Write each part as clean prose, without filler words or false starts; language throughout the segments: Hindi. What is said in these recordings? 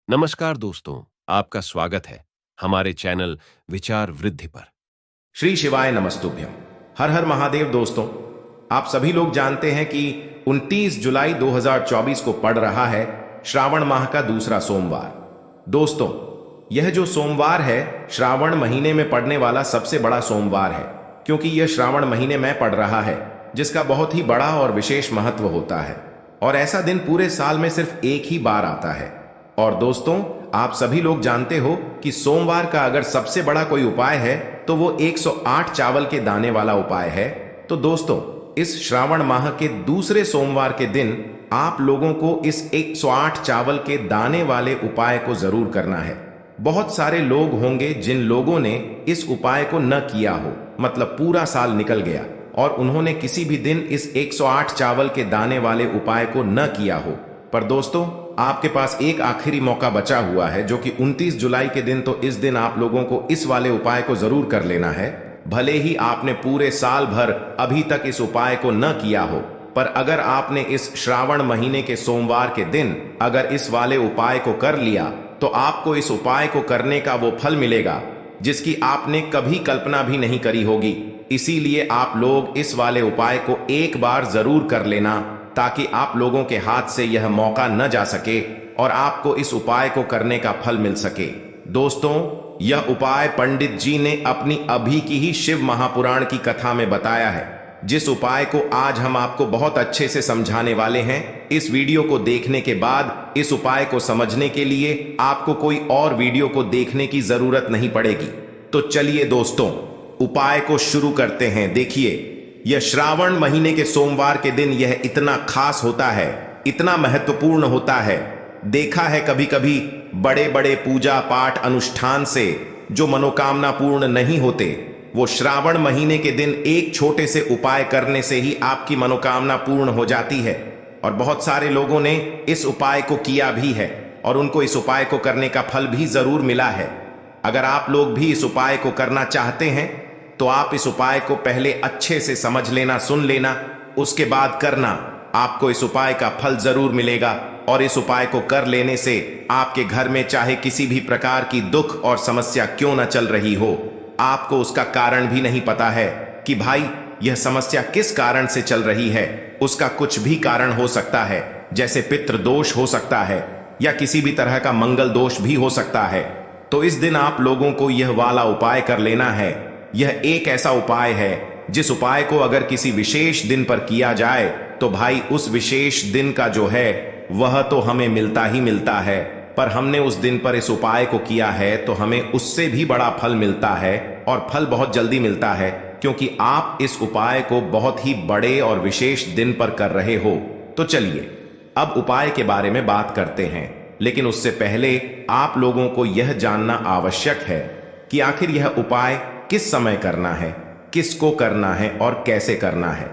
नमस्कार दोस्तों, आपका स्वागत है हमारे चैनल विचार वृद्धि पर। श्री शिवाय नमस्तुभ्यम। हर हर महादेव। दोस्तों, आप सभी लोग जानते हैं कि 29 जुलाई 2024 को पड़ रहा है श्रावण माह का दूसरा सोमवार। दोस्तों, यह जो सोमवार है श्रावण महीने में पड़ने वाला सबसे बड़ा सोमवार है, क्योंकि यह श्रावण महीने में पड़ रहा है, जिसका बहुत ही बड़ा और विशेष महत्व होता है। और ऐसा दिन पूरे साल में सिर्फ एक ही बार आता है। और दोस्तों, आप सभी लोग जानते हो कि सोमवार का अगर सबसे बड़ा कोई उपाय है तो वो 108 चावल के दाने वाला उपाय है। तो दोस्तों, इस श्रावण माह के दूसरे सोमवार के दिन आप लोगों को इस 108 चावल के दाने वाले उपाय को जरूर करना है। बहुत सारे लोग होंगे जिन लोगों ने इस उपाय को न किया हो, मतलब पूरा साल निकल गया और उन्होंने किसी भी दिन इस 108 चावल के दाने वाले उपाय को न किया हो। पर दोस्तों, आपके पास एक आखिरी मौका बचा हुआ है, जो कि 29 जुलाई के दिन। तो इस दिन आप लोगों को इस वाले उपाय को जरूर कर लेना है। भले ही आपने पूरे साल भर अभी तक इस उपाय को न किया हो, पर अगर आपने इस श्रावण महीने के सोमवार के दिन अगर इस वाले उपाय को कर लिया तो आपको इस उपाय को करने का वो फल मिलेगा जिसकी आपने कभी कल्पना भी नहीं करी होगी। इसीलिए आप लोग इस वाले उपाय को एक बार जरूर कर लेना, ताकि आप लोगों के हाथ से यह मौका न जा सके और आपको इस उपाय को करने का फल मिल सके। दोस्तों, यह उपाय पंडित जी ने अपनी अभी की ही शिव महापुराण की कथा में बताया है, जिस उपाय को आज हम आपको बहुत अच्छे से समझाने वाले हैं। इस वीडियो को देखने के बाद इस उपाय को समझने के लिए आपको कोई और वीडियो को देखने की जरूरत नहीं पड़ेगी। तो चलिए दोस्तों, उपाय को शुरू करते हैं। देखिए, यह श्रावण महीने के सोमवार के दिन यह इतना खास होता है, इतना महत्वपूर्ण होता है। देखा है कभी कभी बड़े बड़े पूजा पाठ अनुष्ठान से जो मनोकामना पूर्ण नहीं होते, वो श्रावण महीने के दिन एक छोटे से उपाय करने से ही आपकी मनोकामना पूर्ण हो जाती है। और बहुत सारे लोगों ने इस उपाय को किया भी है और उनको इस उपाय को करने का फल भी जरूर मिला है। अगर आप लोग भी इस उपाय को करना चाहते हैं तो आप इस उपाय को पहले अच्छे से समझ लेना, सुन लेना, उसके बाद करना। आपको इस उपाय का फल जरूर मिलेगा। और इस उपाय को कर लेने से आपके घर में चाहे किसी भी प्रकार की दुख और समस्या क्यों न चल रही हो, आपको उसका कारण भी नहीं पता है कि भाई यह समस्या किस कारण से चल रही है। उसका कुछ भी कारण हो सकता है, जैसे पितृ दोष हो सकता है या किसी भी तरह का मंगल दोष भी हो सकता है। तो इस दिन आप लोगों को यह वाला उपाय कर लेना है। यह एक ऐसा उपाय है जिस उपाय को अगर किसी विशेष दिन पर किया जाए तो भाई उस विशेष दिन का जो है वह तो हमें मिलता ही मिलता है, पर हमने उस दिन पर इस उपाय को किया है तो हमें उससे भी बड़ा फल मिलता है। और फल बहुत जल्दी मिलता है, क्योंकि आप इस उपाय को बहुत ही बड़े और विशेष दिन पर कर रहे हो। तो चलिए अब उपाय के बारे में बात करते हैं, लेकिन उससे पहले आप लोगों को यह जानना आवश्यक है कि आखिर यह उपाय किस समय करना है, किसको करना है और कैसे करना है।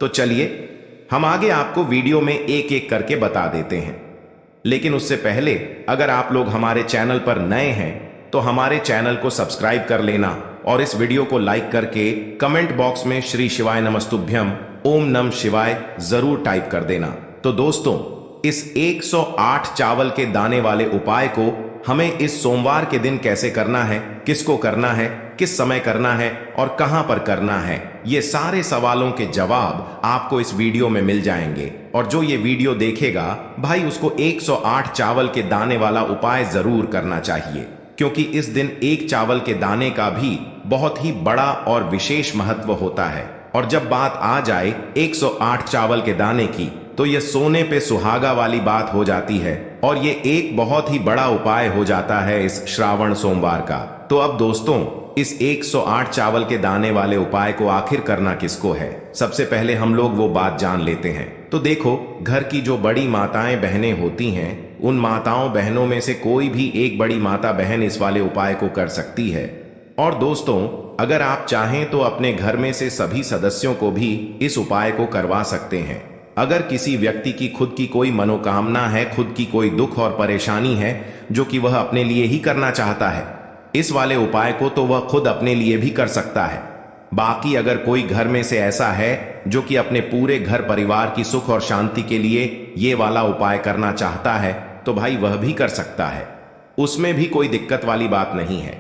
तो चलिए हम आगे आपको वीडियो में एक एक करके बता देते हैं। लेकिन उससे पहले अगर आप लोग हमारे चैनल पर नए हैं तो हमारे चैनल को सब्सक्राइब कर लेना और इस वीडियो को लाइक करके कमेंट बॉक्स में श्री शिवाय नमस्तुभ्यम ओम नम शिवाय जरूर टाइप कर देना। तो दोस्तों, इस 108 चावल के दाने वाले उपाय को हमें इस सोमवार के दिन कैसे करना है, किसको करना है, किस समय करना है और कहां पर करना है, ये सारे सवालों के जवाब आपको इस वीडियो में मिल जाएंगे। और जो ये वीडियो देखेगा भाई, उसको 108 चावल के दाने वाला उपाय जरूर करना चाहिए, क्योंकि इस दिन एक चावल के दाने का भी बहुत ही बड़ा और विशेष महत्व होता है। और जब बात आ जाए 108 चावल के दाने की, तो यह सोने पे सुहागा वाली बात हो जाती है और ये एक बहुत ही बड़ा उपाय हो जाता है इस श्रावण सोमवार का। तो अब दोस्तों, इस 108 चावल के दाने वाले उपाय को आखिर करना किसको है, सबसे पहले हम लोग वो बात जान लेते हैं। तो देखो, घर की जो बड़ी माताएं बहनें होती हैं, उन माताओं बहनों में से कोई भी एक बड़ी माता बहन इस वाले उपाय को कर सकती है। और दोस्तों, अगर आप चाहें तो अपने घर में से सभी सदस्यों को भी इस उपाय को करवा सकते हैं। अगर किसी व्यक्ति की खुद की कोई मनोकामना है, खुद की कोई दुख और परेशानी है जो कि वह अपने लिए ही करना चाहता है, इस वाले उपाय को तो वह खुद अपने लिए भी कर सकता है। बाकी अगर कोई घर में से ऐसा है जो कि अपने पूरे घर परिवार की सुख और शांति के लिए ये वाला उपाय करना चाहता है, तो भाई वह भी कर सकता है, उसमें भी कोई दिक्कत वाली बात नहीं है।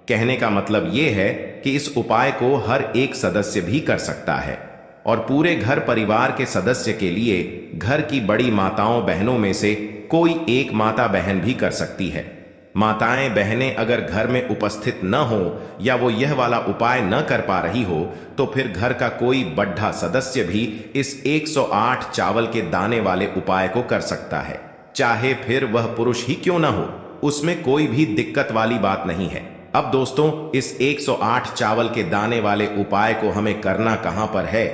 कहने का मतलब यह है कि इस उपाय को हर एक सदस्य भी कर सकता है और पूरे घर परिवार के सदस्य के लिए घर की बड़ी माताओं बहनों में से कोई एक माता बहन भी कर सकती है। माताएं बहनें अगर घर में उपस्थित न हो या वो यह वाला उपाय न कर पा रही हो तो फिर घर का कोई बड्ढा सदस्य भी इस 108 चावल के दाने वाले उपाय को कर सकता है, चाहे फिर वह पुरुष ही क्यों ना हो, उसमें कोई भी दिक्कत वाली बात नहीं है। अब दोस्तों, इस 108 चावल के दाने वाले उपाय को हमें करना कहां पर है?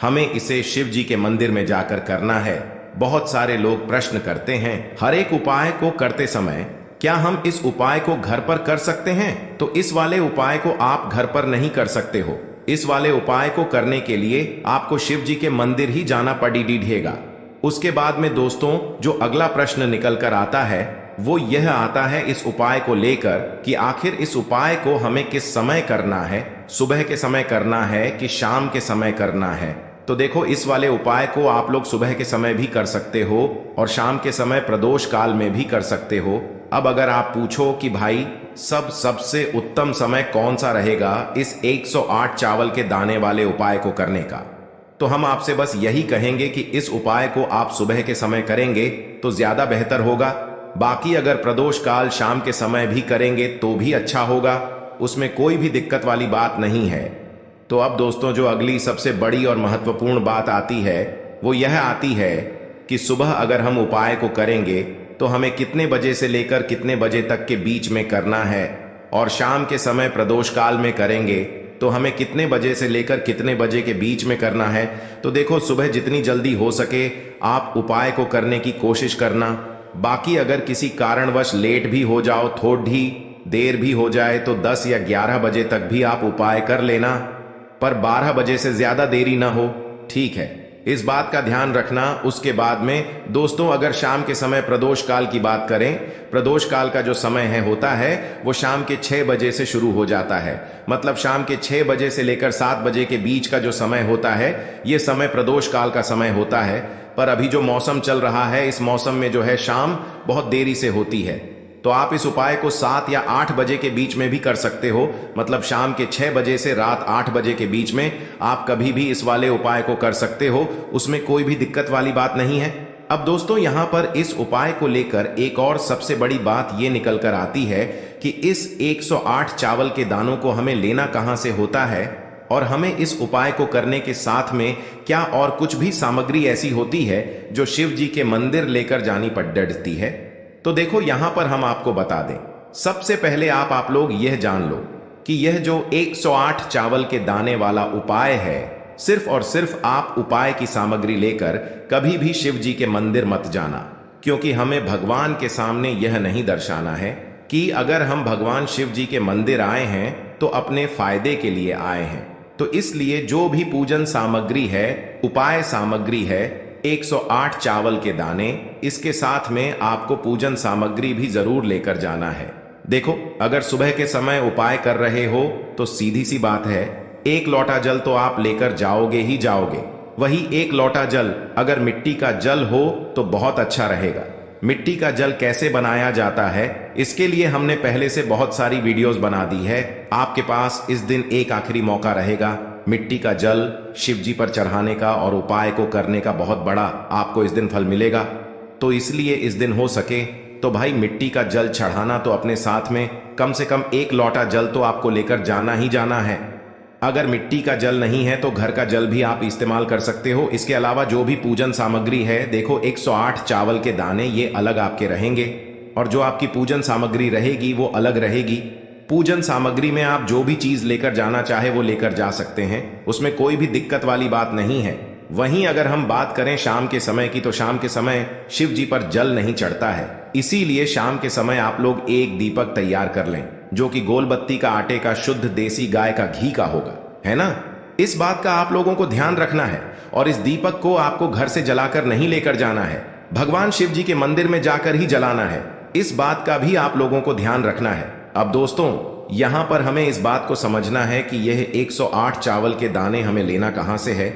हमें इसे शिव जी के मंदिर में जाकर करना है। बहुत सारे लोग प्रश्न करते हैं, हर एक उपाय को करते समय क्या हम इस उपाय को घर पर कर सकते हैं? तो इस वाले उपाय को आप घर पर नहीं कर सकते हो। इस वाले उपाय को करने के लिए आपको शिव जी के मंदिर ही जाना पड़ेगा। उसके बाद में दोस्तों, जो अगला प्रश्न निकल कर आता है वो यह आता है इस उपाय को लेकर कि आखिर इस उपाय को हमें किस समय करना है, सुबह के समय करना है कि शाम के समय करना है? तो देखो, इस वाले उपाय को आप लोग सुबह के समय भी कर सकते हो और शाम के समय प्रदोष काल में भी कर सकते हो। अब अगर आप पूछो कि भाई सबसे उत्तम समय कौन सा रहेगा इस 108 चावल के दाने वाले उपाय को करने का, तो हम आपसे बस यही कहेंगे कि इस उपाय को आप सुबह के समय करेंगे तो ज्यादा बेहतर होगा। बाकी अगर प्रदोष काल शाम के समय भी करेंगे तो भी अच्छा होगा, उसमें कोई भी दिक्कत वाली बात नहीं है। तो अब दोस्तों, जो अगली सबसे बड़ी और महत्वपूर्ण बात आती है वो यह आती है कि सुबह अगर हम उपाय को करेंगे तो हमें कितने बजे से लेकर कितने बजे तक के बीच में करना है, और शाम के समय प्रदोष काल में करेंगे तो हमें कितने बजे से लेकर कितने बजे के बीच में करना है। तो देखो, सुबह जितनी जल्दी हो सके आप उपाय को करने की कोशिश करना। बाकी अगर किसी कारणवश लेट भी हो जाओ, थोड़ी देर भी हो जाए तो 10 या 11 बजे तक भी आप उपाय कर लेना, पर 12 बजे से ज्यादा देरी ना हो, ठीक है? इस बात का ध्यान रखना। उसके बाद में दोस्तों, अगर शाम के समय प्रदोष काल की बात करें, प्रदोष काल का जो समय होता है वो शाम के 6 बजे से शुरू हो जाता है। मतलब शाम के 6 बजे से लेकर 7 बजे के बीच का जो समय होता है ये समय प्रदोष काल का समय होता है। पर अभी जो मौसम चल रहा है, इस मौसम में जो है शाम बहुत देरी से होती है, तो आप इस उपाय को 7 या 8 बजे के बीच में भी कर सकते हो। मतलब शाम के 6 बजे से रात 8 बजे के बीच में आप कभी भी इस वाले उपाय को कर सकते हो, उसमें कोई भी दिक्कत वाली बात नहीं है। अब दोस्तों, यहां पर इस उपाय को लेकर एक और सबसे बड़ी बात ये निकल कर आती है कि इस 108 चावल के दानों को हमें लेना कहां से होता है, और हमें इस उपाय को करने के साथ में क्या और कुछ भी सामग्री ऐसी होती है जो शिव जी के मंदिर लेकर जानी पड़ती है। तो देखो, यहां पर हम आपको बता दें, सबसे पहले आप लोग यह जान लो कि यह जो 108 चावल के दाने वाला उपाय है, सिर्फ और सिर्फ आप उपाय की सामग्री लेकर कभी भी शिव जी के मंदिर मत जाना, क्योंकि हमें भगवान के सामने यह नहीं दर्शाना है कि अगर हम भगवान शिव जी के मंदिर आए हैं तो अपने फायदे के लिए आए हैं। तो इसलिए जो भी पूजन सामग्री है, उपाय सामग्री है, 108 चावल के दाने, इसके साथ में आपको पूजन सामग्री भी जरूर लेकर जाना है। देखो, अगर सुबह के समय उपाय कर रहे हो तो सीधी सी बात है, 1 लोटा जल तो आप लेकर जाओगे ही जाओगे। वही 1 लोटा जल अगर मिट्टी का जल हो तो बहुत अच्छा रहेगा। मिट्टी का जल कैसे बनाया जाता है, इसके लिए हमने पहले से बहुत सारी वीडियोस बना दी है। आपके पास इस दिन एक आखिरी मौका रहेगा मिट्टी का जल शिव जी पर चढ़ाने का और उपाय को करने का, बहुत बड़ा आपको इस दिन फल मिलेगा। तो इसलिए इस दिन हो सके तो भाई मिट्टी का जल चढ़ाना तो अपने साथ में कम से कम 1 लोटा जल तो आपको लेकर जाना ही जाना है। अगर मिट्टी का जल नहीं है तो घर का जल भी आप इस्तेमाल कर सकते हो। इसके अलावा जो भी पूजन सामग्री है, देखो 108 चावल के दाने ये अलग आपके रहेंगे, और जो आपकी पूजन सामग्री रहेगी वो अलग रहेगी। पूजन सामग्री में आप जो भी चीज लेकर जाना चाहे वो लेकर जा सकते हैं, उसमें कोई भी दिक्कत वाली बात नहीं है। वहीं अगर हम बात करें शाम के समय की, तो शाम के समय शिव जी पर जल नहीं चढ़ता है, इसीलिए शाम के समय आप लोग एक दीपक तैयार कर लें जो कि गोलबत्ती का आटे का शुद्ध देसी गाय का घी का होगा, है ना? इस बात का आप लोगों को ध्यान रखना है, और इस दीपक को आपको घर से जलाकर नहीं लेकर जाना है, भगवान शिव जी के मंदिर में जाकर ही जलाना है। इस बात का भी आप लोगों को ध्यान रखना है। अब दोस्तों, यहां पर हमें इस बात को समझना है कि यह 108 चावल के दाने हमें लेना कहां से है।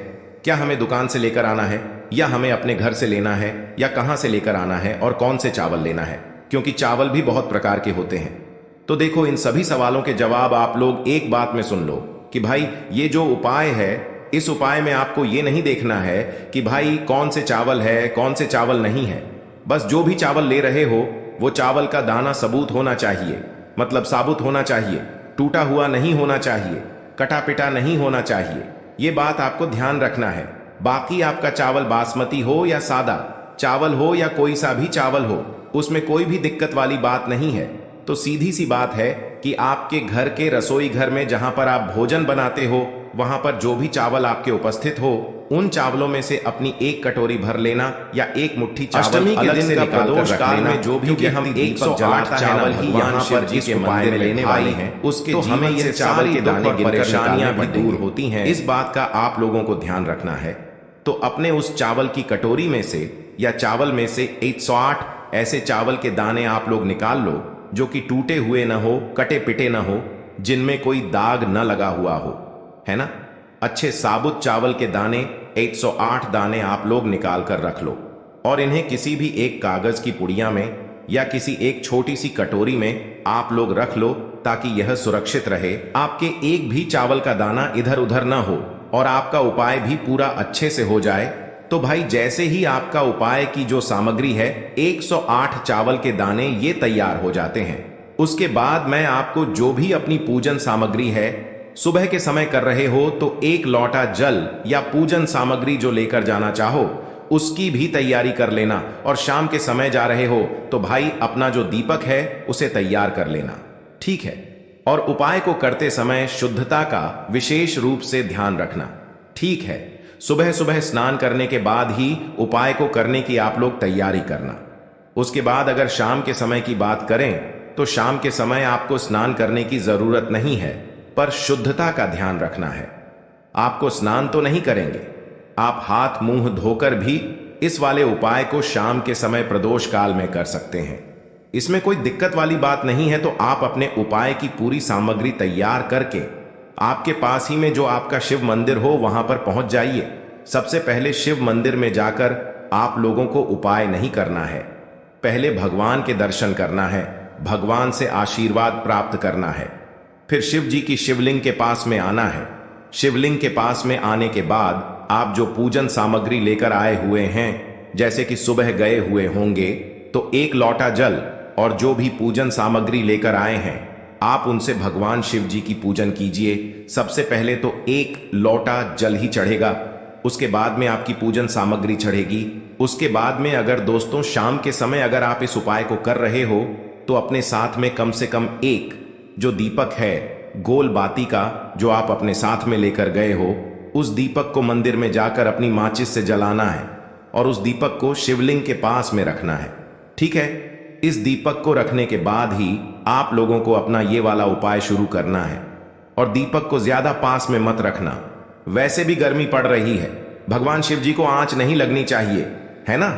क्या हमें दुकान से लेकर आना है? या हमें अपने घर से लेना है या कहां से लेकर आना है और कौन से चावल लेना है, क्योंकि चावल भी बहुत प्रकार के होते हैं। तो देखो, इन सभी सवालों के जवाब आप लोग एक बात में सुन लो कि भाई ये जो उपाय है, इस उपाय में आपको ये नहीं देखना है कि भाई कौन से चावल है कौन से चावल नहीं है। बस जो भी चावल ले रहे हो वो चावल का दाना सबूत होना चाहिए, मतलब साबुत होना चाहिए, टूटा हुआ नहीं होना चाहिए, कटा पिटा नहीं होना चाहिए। ये बात आपको ध्यान रखना है। बाकी आपका चावल बासमती हो या सादा चावल हो या कोई सा भी चावल हो, उसमें कोई भी दिक्कत वाली बात नहीं है। तो सीधी सी बात है कि आपके घर के रसोई घर में जहां पर आप भोजन बनाते हो, वहां पर जो भी चावल आपके उपस्थित हो, उन चावलों में से अपनी एक कटोरी भर लेना या एक मुट्ठी चावल अष्टमी के अलग दिन से का निकाल कर प्रदोष रख काल लेना, में जो भी क्योंकि हम व्यक्ति 108 चावल ही यहाँ पर जिसके मंदिर में लेने वाले हैं, उसके तो हमें ये चावल के दाने और परेशानियां भी दूर होती हैं। इस बात का आप लोगों को ध्यान रखना है। तो अपने उस चावल की कटोरी में से या चावल में से 108 ऐसे चावल के दाने आप लोग निकाल लो जो कि टूटे हुए न हो, कटे पिटे न हो, जिनमें कोई दाग न लगा हुआ हो, है ना। अच्छे साबुत चावल के दाने 108 दाने आप लोग निकाल कर रख लो और इन्हें किसी भी एक कागज की पुड़िया में या किसी एक छोटी सी कटोरी में आप लोग रख लो, ताकि यह सुरक्षित रहे, आपके एक भी चावल का दाना इधर उधर ना हो और आपका उपाय भी पूरा अच्छे से हो जाए। तो भाई जैसे ही आपका उपाय की जो सामग्री है 108 चावल के दाने ये तैयार हो जाते हैं, उसके बाद मैं आपको जो भी अपनी पूजन सामग्री है, सुबह के समय कर रहे हो तो एक लोटा जल या पूजन सामग्री जो लेकर जाना चाहो उसकी भी तैयारी कर लेना, और शाम के समय जा रहे हो तो भाई अपना जो दीपक है उसे तैयार कर लेना, ठीक है। और उपाय को करते समय शुद्धता का विशेष रूप से ध्यान रखना, ठीक है। सुबह सुबह स्नान करने के बाद ही उपाय को करने की आप लोग तैयारी करना। उसके बाद अगर शाम के समय की बात करें तो शाम के समय आपको स्नान करने की जरूरत नहीं है, पर शुद्धता का ध्यान रखना है। आपको स्नान तो नहीं करेंगे, आप हाथ मुंह धोकर भी इस वाले उपाय को शाम के समय प्रदोष काल में कर सकते हैं। इसमें कोई दिक्कत वाली बात नहीं है। तो आप अपने उपाय की पूरी सामग्री तैयार करके आपके पास ही में जो आपका शिव मंदिर हो वहां पर पहुंच जाइए। सबसे पहले शिव मंदिर में जाकर आप लोगों को उपाय नहीं करना है, पहले भगवान के दर्शन करना है, भगवान से आशीर्वाद प्राप्त करना है। फिर शिव जी की शिवलिंग के पास में आना है। शिवलिंग के पास में आने के बाद आप जो पूजन सामग्री लेकर आए हुए हैं, जैसे कि सुबह गए हुए होंगे तो एक लोटा जल और जो भी पूजन सामग्री लेकर आए हैं आप उनसे भगवान शिव जी की पूजन कीजिए। सबसे पहले तो एक लोटा जल ही चढ़ेगा, उसके बाद में आपकी पूजन सामग्री चढ़ेगी। उसके बाद में अगर दोस्तों शाम के समय अगर आप इस उपाय को कर रहे हो तो अपने साथ में कम से कम एक जो दीपक है गोल बाती का, जो आप अपने साथ में लेकर गए हो, उस दीपक को मंदिर में जाकर अपनी माचिस से जलाना है और उस दीपक को शिवलिंग के पास में रखना है, ठीक है। इस दीपक को रखने के बाद ही आप लोगों को अपना ये वाला उपाय शुरू करना है। और दीपक को ज्यादा पास में मत रखना, वैसे भी गर्मी पड़ रही है, भगवान शिव जी को आंच नहीं लगनी चाहिए, है ना।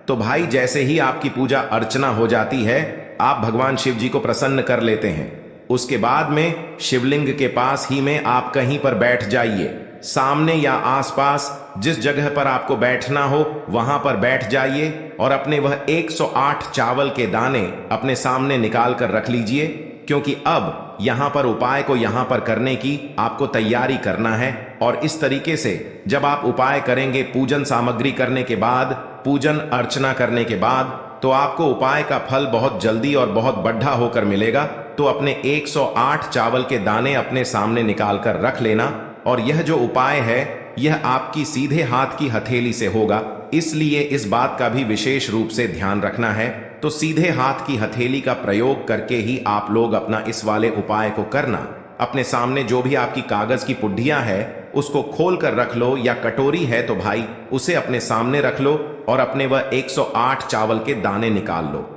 तो भाई जैसे ही आपकी पूजा अर्चना हो जाती है, आप भगवान शिव जी को प्रसन्न कर लेते हैं। उसके बाद में शिवलिंग के पास ही में आप कहीं पर बैठ जाइए, सामने या आसपास जिस जगह पर आपको बैठना हो वहां पर बैठ जाइए और अपने वह 108 चावल के दाने अपने सामने निकाल कर रख लीजिए, क्योंकि अब यहां पर उपाय को यहां पर करने की आपको तैयारी करना है। और इस तरीके से जब आप उपाय करेंगे, पूजन सामग्री करने के बाद, पूजन अर्चना करने के बाद, तो आपको उपाय का फल बहुत जल्दी और बहुत बढ़ा होकर मिलेगा। तो अपने 108 चावल के दाने अपने सामने निकाल कर रख लेना। और यह जो उपाय है यह आपकी सीधे हाथ की हथेली से होगा, इसलिए इस बात का भी विशेष रूप से ध्यान रखना है। तो सीधे हाथ की हथेली का प्रयोग करके ही आप लोग अपना इस वाले उपाय को करना। अपने सामने जो भी आपकी कागज की पुड्डियां है उसको खोल कर रख लो, या कटोरी है तो भाई उसे अपने सामने रख लो और अपने वह 108 चावल के दाने निकाल लो,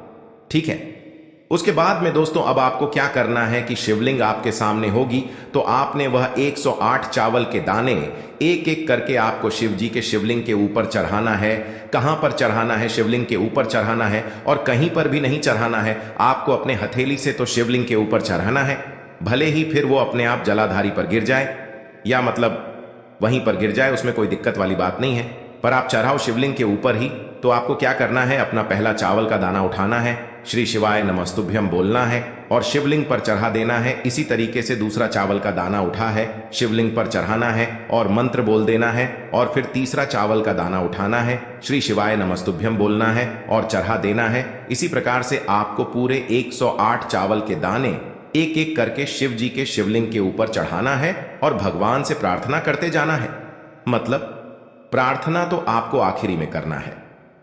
ठीक है। उसके बाद में दोस्तों अब आपको क्या करना है कि शिवलिंग आपके सामने होगी, तो आपने वह 108 चावल के दाने एक एक करके आपको शिव जी के शिवलिंग के ऊपर चढ़ाना है। कहां पर चढ़ाना है? शिवलिंग के ऊपर चढ़ाना है, और कहीं पर भी नहीं चढ़ाना है, आपको अपने हथेली से तो शिवलिंग के ऊपर चढ़ाना है। भले ही फिर वो अपने आप जलाधारी पर गिर जाए, या मतलब वहीं पर गिर जाए, उसमें कोई दिक्कत वाली बात नहीं है, पर आप चढ़ाओ शिवलिंग के ऊपर ही, तो आपको क्या करना है, अपना पहला चावल का दाना उठाना है, श्री शिवाय नमस्तुभ्यम बोलना है और शिवलिंग पर चढ़ा देना है। इसी तरीके से दूसरा चावल का दाना उठा है, शिवलिंग पर चढ़ाना है और मंत्र बोल देना है, और फिर तीसरा चावल का दाना उठाना है, श्री शिवाय नमस्तुभ्यम बोलना है और चढ़ा देना है। इसी प्रकार से आपको पूरे 108 चावल के दाने एक एक करके शिव जी के शिवलिंग के ऊपर चढ़ाना है और भगवान से प्रार्थना करते जाना है। मतलब प्रार्थना तो आपको आखिरी में करना है,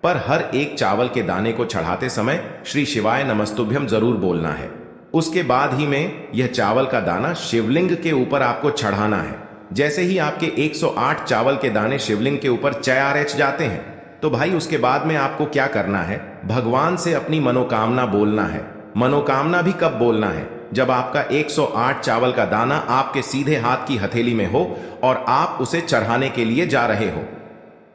पर हर एक चावल के दाने को चढ़ाते समय श्री शिवाय नमस्तुभ्यम जरूर बोलना है। उसके बाद ही में यह चावल का दाना शिवलिंग के ऊपर आपको चढ़ाना है। जैसे ही आपके 108 चावल के दाने शिवलिंग के ऊपर चयारच जाते हैं, तो भाई उसके बाद में आपको क्या करना है, भगवान से अपनी मनोकामना बोलना है। मनोकामना भी कब बोलना है, जब आपका 108 चावल का दाना आपके सीधे हाथ की हथेली में हो और आप उसे चढ़ाने के लिए जा रहे हो।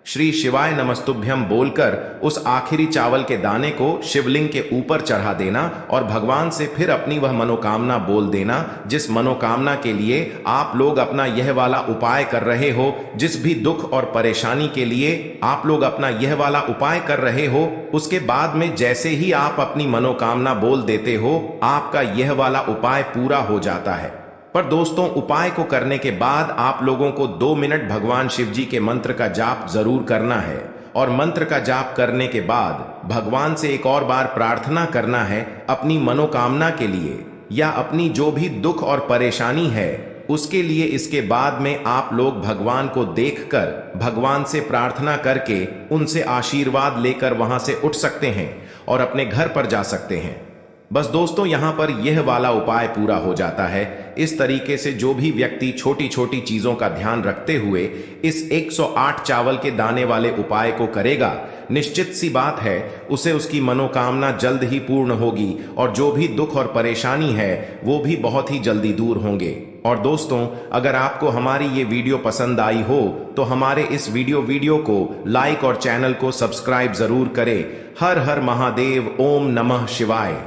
श्री शिवाय नमस्तुभ्यम बोलकर उस आखिरी चावल के दाने को शिवलिंग के ऊपर चढ़ा देना और भगवान से फिर अपनी वह मनोकामना बोल देना, जिस मनोकामना के लिए आप लोग अपना यह वाला उपाय कर रहे हो। जिस भी दुख और परेशानी के लिए आप लोग अपना यह वाला उपाय कर रहे हो, उसके बाद में जैसे ही आप अपनी मनोकामना बोल देते हो, आपका यह वाला उपाय पूरा हो जाता है। पर दोस्तों, उपाय को करने के बाद आप लोगों को 2 मिनट भगवान शिव जी के मंत्र का जाप जरूर करना है, और मंत्र का जाप करने के बाद भगवान से एक और बार प्रार्थना करना है अपनी मनोकामना के लिए या अपनी जो भी दुख और परेशानी है उसके लिए। इसके बाद में आप लोग भगवान को देखकर भगवान से प्रार्थना करके उनसे आशीर्वाद लेकर वहां से उठ सकते हैं और अपने घर पर जा सकते हैं। बस दोस्तों, यहां पर यह वाला उपाय पूरा हो जाता है। इस तरीके से जो भी व्यक्ति छोटी छोटी चीजों का ध्यान रखते हुए इस 108 चावल के दाने वाले उपाय को करेगा, निश्चित सी बात है उसे उसकी मनोकामना जल्द ही पूर्ण होगी और जो भी दुख और परेशानी है वो भी बहुत ही जल्दी दूर होंगे। और दोस्तों, अगर आपको हमारी ये वीडियो पसंद आई हो तो हमारे इस वीडियो को लाइक और चैनल को सब्सक्राइब जरूर करें। हर हर महादेव, ओम नमः शिवाय।